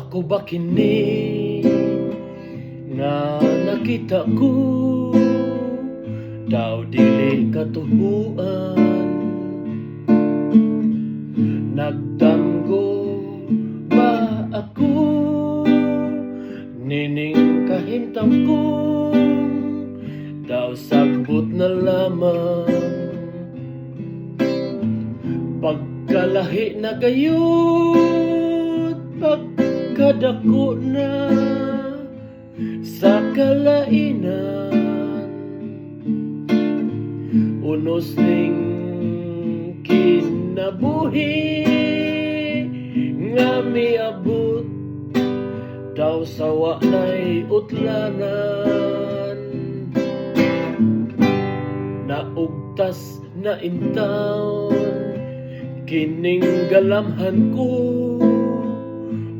Ako ba kini nga nakita ko, daw dili katuhuan. Nagdamgo ba ako, nining kahimtang ko, daw sagbot na lamang. Pagkalahi na gayud, pagkadako na sa kalainan, unos ning kinabuhi nga miabot, daw sawa na'y utlanan. Naugtas na intaon kining galamhan ko,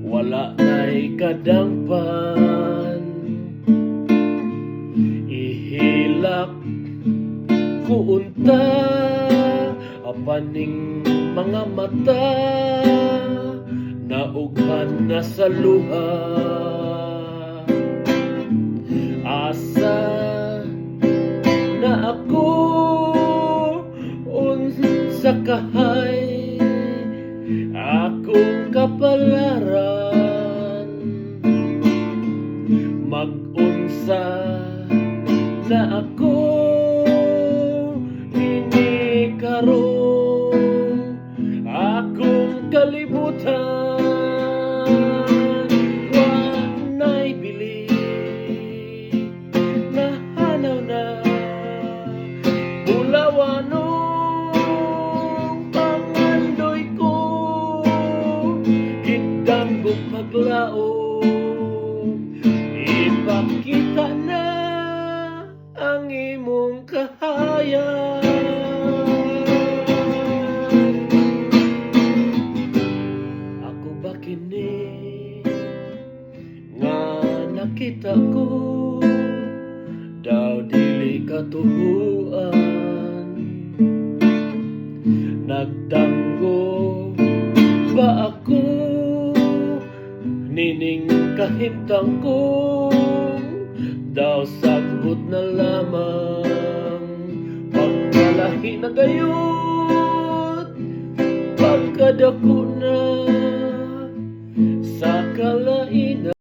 wala na'y kadangpan. Ihilak ko unta apaning mga mata, naughan na sa luha. Asa na ako unsa kahay akong kapalaran, mag-unsa na ako ini karon akong kalibutan. Wanay bili nahanaw na bulawanong pangandoy ko, gidambog maglaom, ipakita na ang imong kahayag. Ako ba kini nga nakita ko, daw dili katuhuan. Nagdamgo ba ako, nining kahimtang ko, daw sagbot na lamang. Pagkalahi na gayud, pagkadako